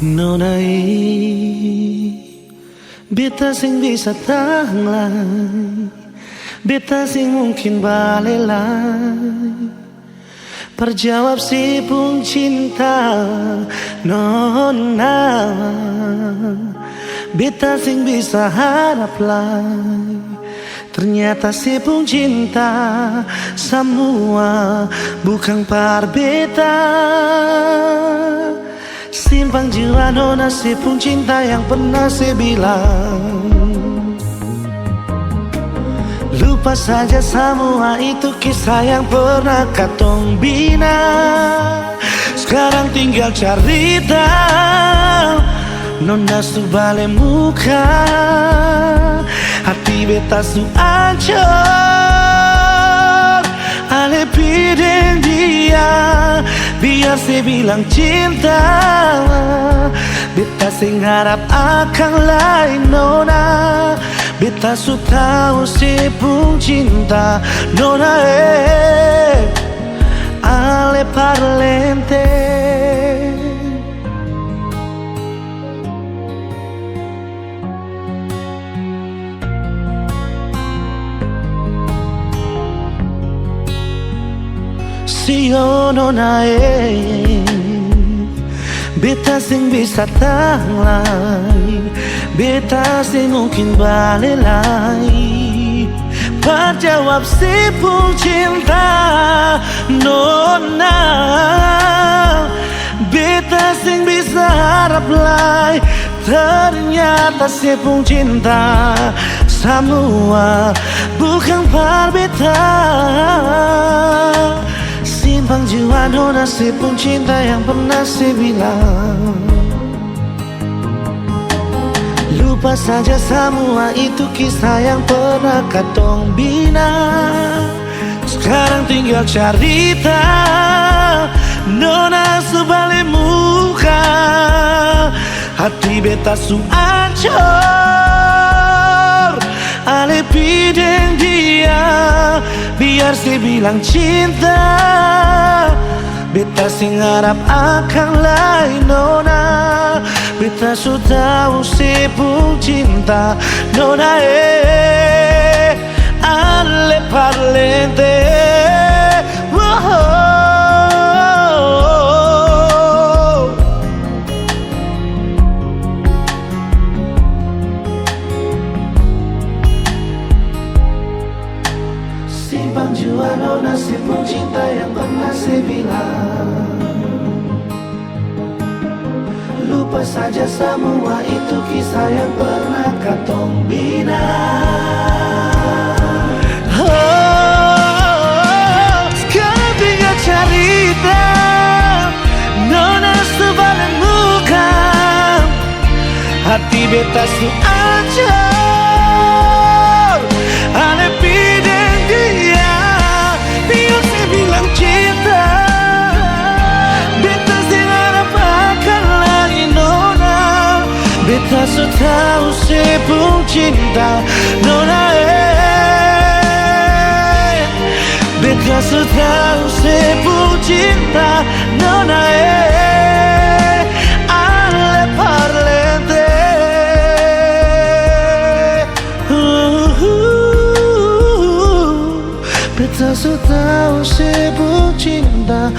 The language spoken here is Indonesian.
Nonai, beta sing bisa tahan, beta sing mungkin balelai. Perjawab si pun cinta, nona. Beta sing bisa harap lai. Ternyata si pun cinta, semua bukan par beta. Simpang jiwa nona si pun cinta yang pernah saya bilang. Lupa saja semua itu kisah yang pernah katong bina. Sekarang tinggal cerita, nona su bale muka. Hati beta su ancur, ale piden dia. Biar saya bilang cinta, beta sing harap akan lain nona. Beta su tahu si pun cinta, nona ale parlente. Si nona beta sing bisa tahan, beta sing mungkin balelai. Perjawab si pun cinta, nona. Beta sing bisa harap lai. Ternyata si pun cinta, semua bukan par beta. Simpang jiwa nona si pun cinta yang pernah saya bilang. Lupa saja semua itu kisah yang pernah katong bina. Sekarang tinggal cerita, nona sebalik muka. Hati beta su ancur, ale piden dia. Biar saya bilang cinta, beta sing harap akan lain nona. Beta su tahu si pun cinta, nona ale parlente. Simpang jiwa nona si pun cinta yang pernah saya bilang. Lupa saja semua itu kisah yang pernah katong bina. Sekarang tinggal cerita, nona sebalik muka. Hati beta su ancur, ale piden dia. Biar saya bilang cinta, beta sing harap akan lain nona. Beta su tahu si pun cinta, nona beta su tahu si pun cinta, nona ale parlente. Beta su tahu si pun cinta,